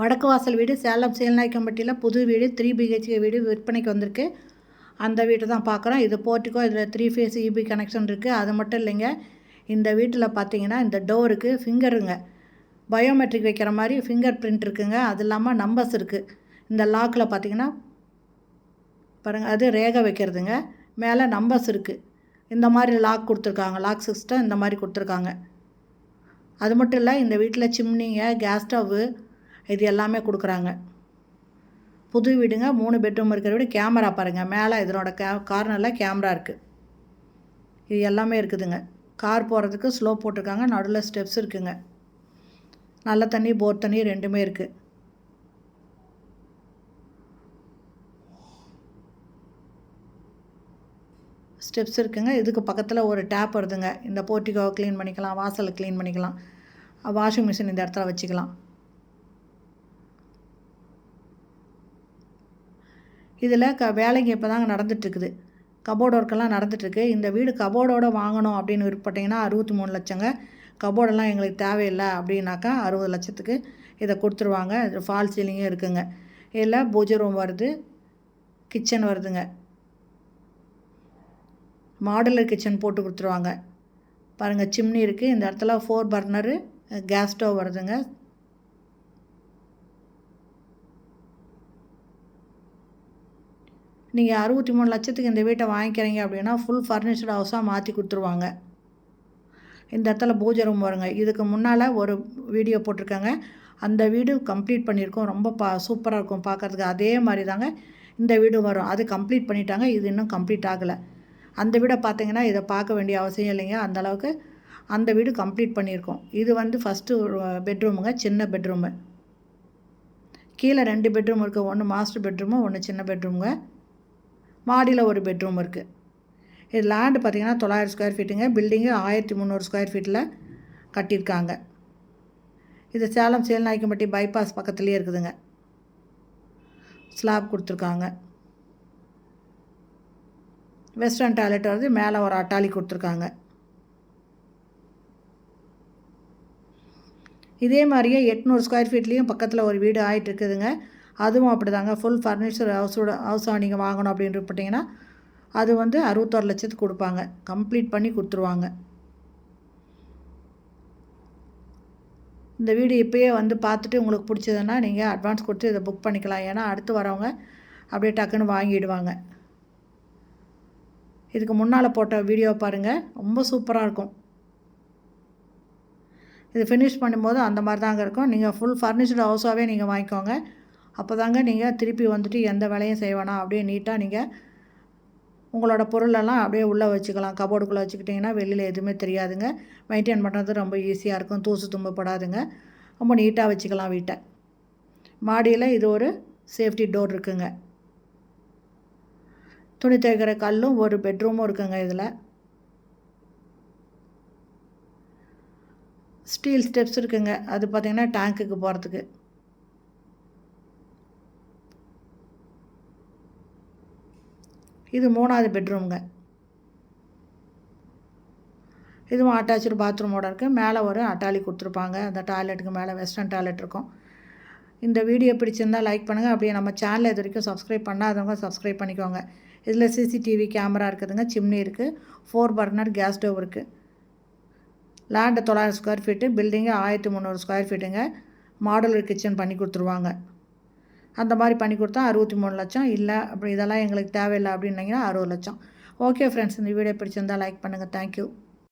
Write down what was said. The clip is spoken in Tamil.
வடக்கு வாசல் வீடு சேலம் சேல்நாயக்கம்பட்டியில் புது வீடு 3 BHK வீடு விற்பனைக்கு வந்திருக்கு. அந்த வீட்டை தான் பார்க்குறோம். இது போர்ட்டிக்கோ, இதில் 3 ஃபேஸ் இபி கனெக்ஷன் இருக்குது. அது மட்டும் இல்லைங்க, இந்த வீட்டில் பார்த்தீங்கன்னா இந்த டோருக்கு ஃபிங்கருங்க, பயோமெட்ரிக் வைக்கிற மாதிரி ஃபிங்கர் பிரிண்ட் இருக்குங்க. அது இல்லாமல் நம்பர்ஸ் இருக்குது. இந்த லாக்கில் பார்த்தீங்கன்னா பாருங்கள், அது ரேகை வைக்கிறதுங்க. மேலே நம்பர்ஸ் இருக்குது. இந்த மாதிரி லாக் கொடுத்துருக்காங்க, லாக் சிஸ்டம் இந்த மாதிரி கொடுத்துருக்காங்க. அது மட்டும் இல்லை, இந்த வீட்டில் சிம்னிங்க, கேஸ் ஸ்டவ்வு இது எல்லாமே கொடுக்குறாங்க. புது வீடுங்க, 3 பெட்ரூம் இருக்கிற வீடு. கேமரா பாருங்கள், மேலே இதனோட கார்னரில் கேமரா இருக்குது. இது எல்லாமே இருக்குதுங்க. கார் போகிறதுக்கு ஸ்லோ போட்டிருக்காங்க. நடுவில் ஸ்டெப்ஸ் இருக்குங்க. நல்ல தண்ணி, போர் தண்ணி ரெண்டுமே இருக்குது. ஸ்டெப்ஸ் இருக்குங்க. இதுக்கு பக்கத்தில் ஒரு டேப் வருதுங்க. இந்த போர்ட்டிகோவை க்ளீன் பண்ணிக்கலாம், வாசலை க்ளீன் பண்ணிக்கலாம், வாஷிங் மிஷின் இந்த இடத்துல வச்சுக்கலாம். இதில் வேலைக்கு இப்போ தாங்க நடந்துகிட்ருக்குது. கபோர்டு ஒர்க்கெல்லாம் நடந்துகிட்ருக்கு. இந்த வீடு கபோர்டோடு வாங்கணும் அப்படின்னு விருப்பப்பட்டிங்கன்னா 63 லட்சங்க. கபோர்டெல்லாம் எங்களுக்கு தேவையில்லை அப்படின்னாக்கா 60 லட்சத்துக்கு இதை கொடுத்துருவாங்க. இது ஃபால் சீலிங்கும் இருக்குங்க. இதில் பூஜை ரூம் வருது, கிச்சன் வருதுங்க. மாடுலர் கிச்சன் போட்டு கொடுத்துருவாங்க. பாருங்கள், சிம்னி இருக்குது. இந்த இடத்துல 4 பர்னரு கேஸ் ஸ்டவ் வருதுங்க. நீங்கள் 63 லட்சத்துக்கு இந்த வீட்டை வாங்கிக்கிறீங்க அப்படின்னா ஃபுல் ஃபர்னிச்சர்டு ஹவுஸாக மாற்றி கொடுத்துருவாங்க. இந்த இடத்துல பூஜை ரூம் வருங்க. இதுக்கு முன்னால் ஒரு வீடியோ போட்டிருக்காங்க. அந்த வீடு கம்ப்ளீட் பண்ணியிருக்கோம். ரொம்ப சூப்பராக இருக்கும் பார்க்குறதுக்கு. அதே மாதிரி தாங்க இந்த வீடு வரும். அது கம்ப்ளீட் பண்ணிட்டாங்க. இது இன்னும் கம்ப்ளீட் ஆகலை. அந்த வீடை பார்த்தீங்கன்னா இதை பார்க்க வேண்டிய அவசியம் இல்லைங்க. அந்தளவுக்கு அந்த வீடு கம்ப்ளீட் பண்ணியிருக்கோம். இது வந்து ஃபஸ்ட்டு பெட்ரூமுங்க, சின்ன பெட்ரூமு. கீழே 2 பெட்ரூம் இருக்குது. ஒன்று மாஸ்டர் பெட்ரூமு, ஒன்று சின்ன பெட்ரூமுங்க. மாடியில் ஒரு பெட்ரூம் இருக்குது. இது லேண்டு பார்த்திங்கன்னா 900 ஸ்கொயர் ஃபீட்டுங்க. பில்டிங்கு 1300 ஸ்கொயர் ஃபீட்டில் கட்டியிருக்காங்க. இது சேலம் சேல்நாயக்கம்பட்டி பைபாஸ் பக்கத்துலேயே இருக்குதுங்க. ஸ்லாப் கொடுத்துருக்காங்க. வெஸ்டர்ன் டாய்லெட் வருது. மேலே ஒரு அட்டாலி கொடுத்துருக்காங்க. இதே மாதிரியே 800 ஸ்கொயர் ஃபீட்லேயும் பக்கத்தில் ஒரு வீடு ஆகிட்டு இருக்குதுங்க. அதுவும் அப்படி தாங்க. ஃபுல் ஃபர்னிச்சர் ஹவுஸாக நீங்கள் வாங்கணும் அப்படின்னு போட்டிங்கன்னா அது வந்து 61 லட்சத்துக்கு கொடுப்பாங்க. கம்ப்ளீட் பண்ணி கொடுத்துருவாங்க. இந்த வீடு இப்போயே வந்து பார்த்துட்டு உங்களுக்கு பிடிச்சதுன்னா நீங்கள் அட்வான்ஸ் கொடுத்து இதை புக் பண்ணிக்கலாம். ஏன்னா அடுத்து வரவங்க அப்படியே டக்குன்னு வாங்கிடுவாங்க. இதுக்கு முன்னால் போட்ட வீடியோ பாருங்கள், ரொம்ப சூப்பராக இருக்கும். இது ஃபினிஷ் பண்ணும்போது அந்த மாதிரி தாங்க இருக்கும். நீங்கள் ஃபுல் ஃபர்னிச்சர்டு ஹவுஸாகவே நீங்கள் வாங்கிக்கோங்க. அப்போ தாங்க நீங்கள் திருப்பி வந்துட்டு எந்த வேலையும் செய்ய வேணாம். அப்படியே நீட்டாக நீங்கள் உங்களோட பொருளெல்லாம் அப்படியே உள்ளே வச்சுக்கலாம். கபோர்டுக்குள்ளே வச்சுக்கிட்டிங்கன்னா வெளியில் எதுவுமே தெரியாதுங்க. மெயின்டைன் பண்ணுறது ரொம்ப ஈஸியாக இருக்கும். தூசு தும்பப்படாதுங்க. ரொம்ப நீட்டாக வச்சுக்கலாம் வீட்டை. மாடியில் இது ஒரு சேஃப்டி டோர் இருக்குங்க. துணி துவைக்கிற கல்லும் ஒரு பெட்ரூமும் இருக்குங்க. இதில் ஸ்டீல் ஸ்டெப்ஸ் இருக்குங்க. அது பார்த்திங்கன்னா டேங்க்குக்கு போகிறதுக்கு. இது 3வது பெட்ரூமுங்க. இதுவும் அட்டாச்சு பாத்ரூமோடு இருக்குது. மேலே ஒரு அட்டாலி கொடுத்துருப்பாங்க. அந்த டாய்லெட்டுக்கு மேலே வெஸ்டர்ன் டாய்லெட் இருக்கும். இந்த வீடியோ பிடிச்சிருந்தால் லைக் பண்ணுங்கள். அப்படியே நம்ம சேனலை இது வரைக்கும் சப்ஸ்கிரைப் பண்ணாதவங்க சப்ஸ்கிரைப் பண்ணிக்கோங்க. இதில் சிசிடிவி கேமரா இருக்குதுங்க. சிம்னி இருக்குது. 4 பர்னர் கேஸ் ஸ்டவ் இருக்குது. Land 900 square feet. Building 1300 square ஃபீட்டுங்க. மாடுலர் கிச்சன் பண்ணி கொடுத்துருவாங்க. அந்த மாதிரி பண்ணி கொடுத்தா 63 லட்சம். இல்லை அப்படி இதெல்லாம் எங்களுக்கு தேவையில்லை அப்படின்னீங்கன்னா 60 லட்சம். ஓகே ஃப்ரெண்ட்ஸ், இந்த வீடியோ பிடிச்சிருந்தால் லைக் பண்ணுங்கள். தேங்க்யூ.